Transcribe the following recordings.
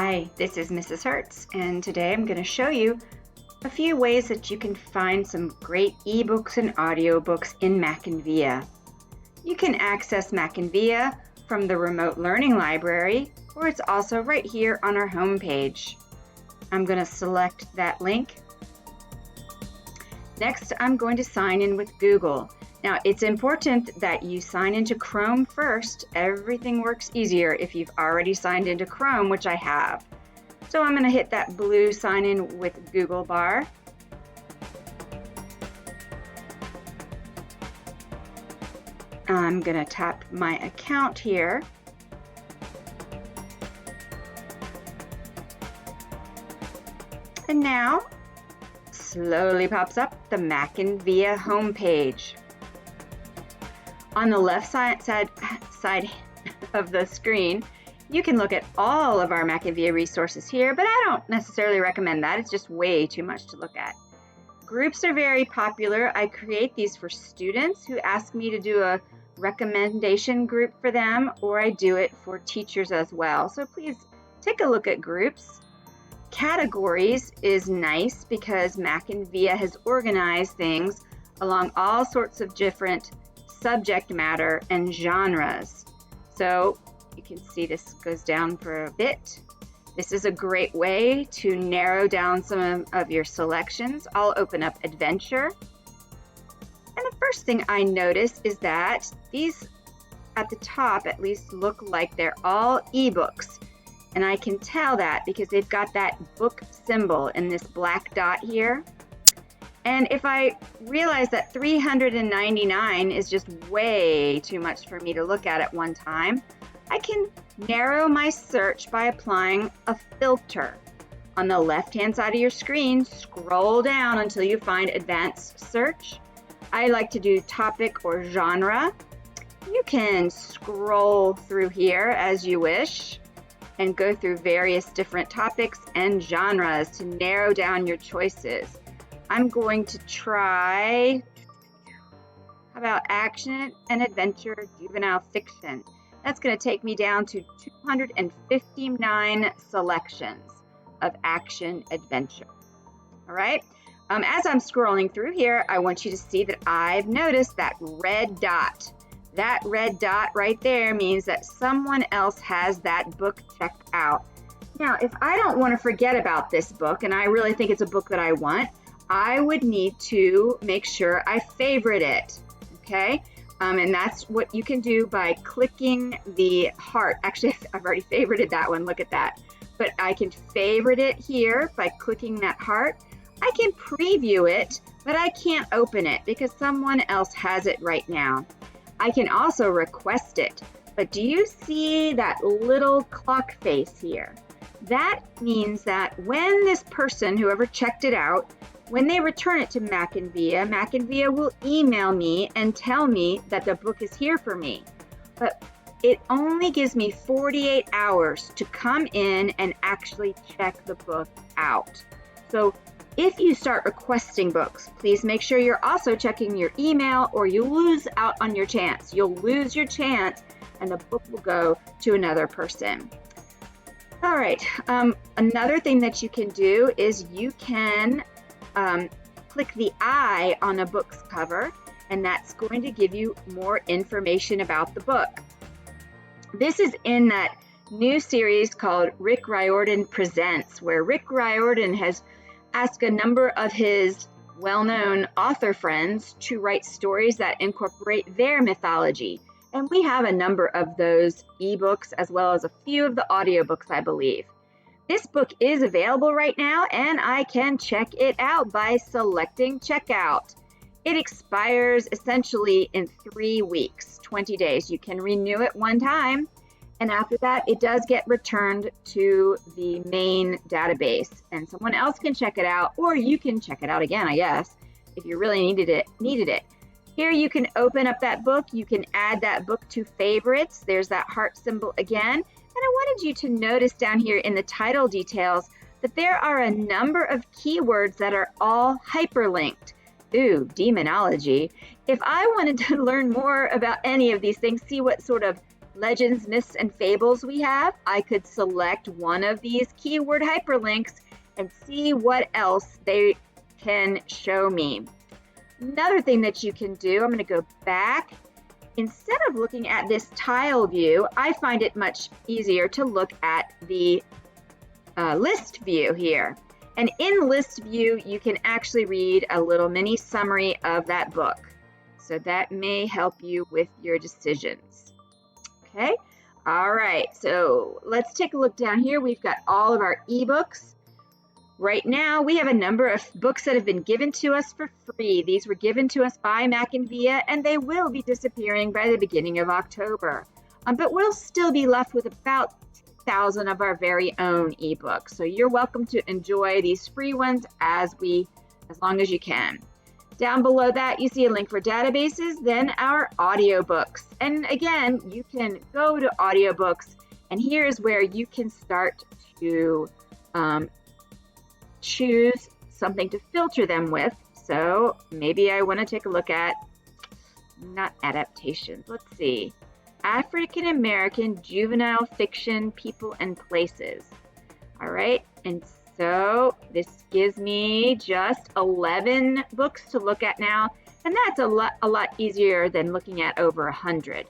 Hi, this is Mrs. Hertz, and today I'm going to show you a few ways that you can find some great ebooks and audiobooks in MackinVIA. You can access MackinVIA from the Remote Learning Library, or it's also right here on our home page. I'm going to select that link. Next, I'm going to sign in with Google. Now, it's important that you sign into Chrome first. Everything works easier if you've already signed into Chrome, which I have. So I'm going to hit that blue sign in with Google bar. I'm going to tap my account here. And now, slowly pops up the MackinVIA homepage. On the left side of the screen, you can look at all of our MackinVIA resources here, but I don't necessarily recommend that. It's just way too much to look at. Groups are very popular. I create these for students who ask me to do a recommendation group for them, or I do it for teachers as well. So please take a look at groups. Categories is nice because MackinVIA has organized things along all sorts of different subject matter and genres. So you can see this goes down for a bit. This is a great way to narrow down some of your selections. I'll open up adventure. And the first thing I notice is that these at the top at least look like they're all ebooks. And I can tell that because they've got that book symbol in this black dot here. And if I realize that 399 is just way too much for me to look at one time, I can narrow my search by applying a filter. On the left-hand side of your screen, scroll down until you find advanced search. I like to do topic or genre. You can scroll through here as you wish and go through various different topics and genres to narrow down your choices. I'm going to try, how about action and adventure juvenile fiction? That's going to take me down to 259 selections of action adventure. All right. As I'm scrolling through here, I want you to see that I've noticed that red dot. That red dot right there means that someone else has that book checked out. Now, if I don't want to forget about this book, and I really think it's a book that I want, I would need to make sure I favorite it, okay? And that's what you can do by clicking the heart. Actually, I've already favorited that one, look at that. But I can favorite it here by clicking that heart. I can preview it, but I can't open it because someone else has it right now. I can also request it, but do you see that little clock face here? That means that when this person, whoever checked it out, when they return it to MackinVIA, MackinVIA will email me and tell me that the book is here for me. But it only gives me 48 hours to come in and actually check the book out. So if you start requesting books, please make sure you're also checking your email or you lose out on your chance. You'll lose your chance and the book will go to another person. All right, another thing that you can do is you can click the eye on a book's cover, and that's going to give you more information about the book. This is in that new series called Rick Riordan Presents, where Rick Riordan has asked a number of his well-known author friends to write stories that incorporate their mythology. And we have a number of those ebooks as well as a few of the audiobooks, I believe. This book is available right now, and I can check it out by selecting checkout. It expires essentially in 3 weeks, 20 days. You can renew it one time, and after that, it does get returned to the main database, and someone else can check it out, or you can check it out again, I guess, if you really needed it. Here you can open up that book. You can add that book to favorites. There's that heart symbol again. And I wanted you to notice down here in the title details that there are a number of keywords that are all hyperlinked. Ooh, demonology. If I wanted to learn more about any of these things, see what sort of legends, myths, and fables we have, I could select one of these keyword hyperlinks and see what else they can show me. Another thing that you can do, I'm going to go back. Instead of looking at this tile view, I find it much easier to look at the list view here. And in list view, you can actually read a little mini summary of that book. So that may help you with your decisions. Okay, all right, so let's take a look down here. We've got all of our ebooks. Right now, we have a number of books that have been given to us for free. These were given to us by MackinVIA, and they will be disappearing by the beginning of October. But we'll still be left with about 1,000 of our very own ebooks. So you're welcome to enjoy these free ones as long as you can. Down below that, you see a link for databases, then our audiobooks. And again, you can go to audiobooks, and here's where you can start to choose something to filter them with. So maybe I want to take a look at, not adaptations, let's see, African American juvenile fiction, people and places. All right, and so this gives me just 11 books to look at now, and that's a lot easier than looking at over 100.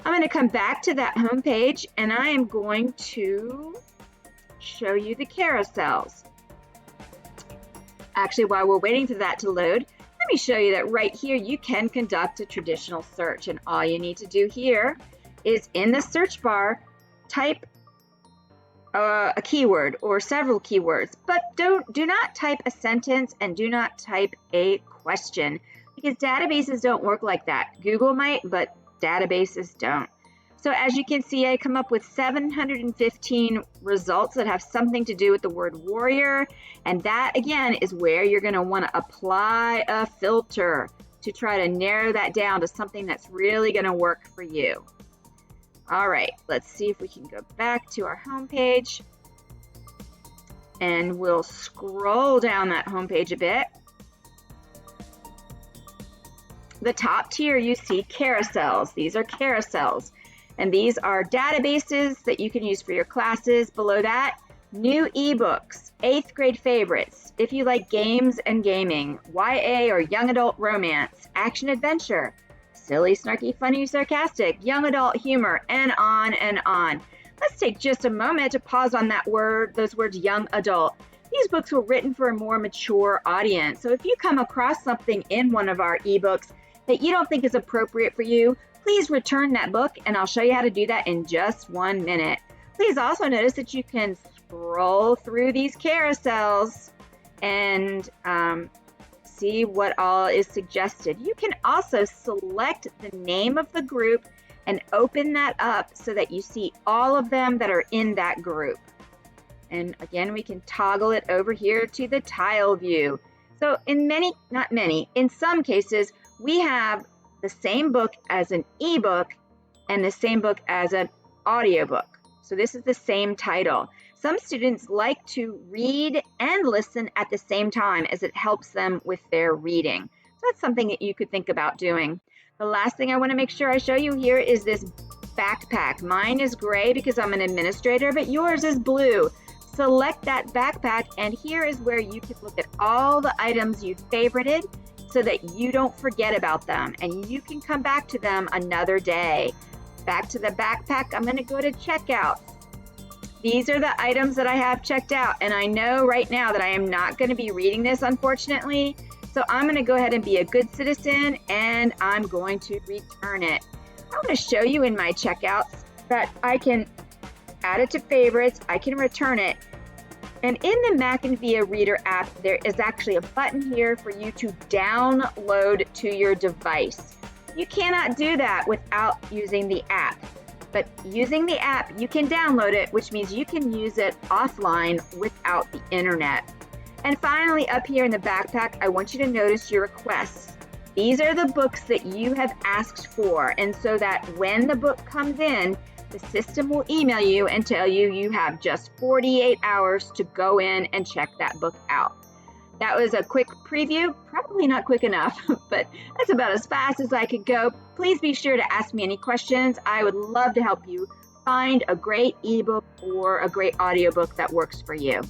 I'm going to come back to that home page, and I am going to show you the carousels. Actually, while we're waiting for that to load, let me show you that right here you can conduct a traditional search, and all you need to do here is in the search bar type a keyword or several keywords, but do not type a sentence and do not type a question, because databases don't work like that. Google might, but databases don't. So as you can see, I come up with 715 results that have something to do with the word warrior. And that, again, is where you're going to want to apply a filter to try to narrow that down to something that's really going to work for you. All right, let's see if we can go back to our home page. And we'll scroll down that home page a bit. The top tier, you see carousels. These are carousels. And these are databases that you can use for your classes. Below that, new ebooks, 8th grade favorites, if you like games and gaming, YA or young adult romance, action adventure, silly, snarky, funny, sarcastic, young adult humor, and on and on. Let's take just a moment to pause on those words young adult. These books were written for a more mature audience. So if you come across something in one of our ebooks that you don't think is appropriate for you, please return that book, and I'll show you how to do that in just 1 minute. Please also notice that you can scroll through these carousels and see what all is suggested. You can also select the name of the group and open that up so that you see all of them that are in that group. And again, we can toggle it over here to the tile view. So in some cases, we have the same book as an ebook and the same book as an audiobook. So this is the same title. Some students like to read and listen at the same time as it helps them with their reading. So that's something that you could think about doing. The last thing I want to make sure I show you here is this backpack. Mine is gray because I'm an administrator, but yours is blue. Select that backpack, and here is where you can look at all the items you've favorited so that you don't forget about them, and you can come back to them another day. Back to the backpack, I'm going to go to checkout. These are the items that I have checked out, and I know right now that I am not going to be reading this, unfortunately, so I'm going to go ahead and be a good citizen, and I'm going to return it. I'm going to show you in my checkouts that I can add it to favorites, I can return it. And in the MackinVIA Reader app, there is actually a button here for you to download to your device. You cannot do that without using the app. But using the app, you can download it, which means you can use it offline without the internet. And finally, up here in the backpack, I want you to notice your requests. These are the books that you have asked for, and so that when the book comes in, the system will email you and tell you you have just 48 hours to go in and check that book out. That was a quick preview, probably not quick enough, but that's about as fast as I could go. Please be sure to ask me any questions. I would love to help you find a great ebook or a great audiobook that works for you.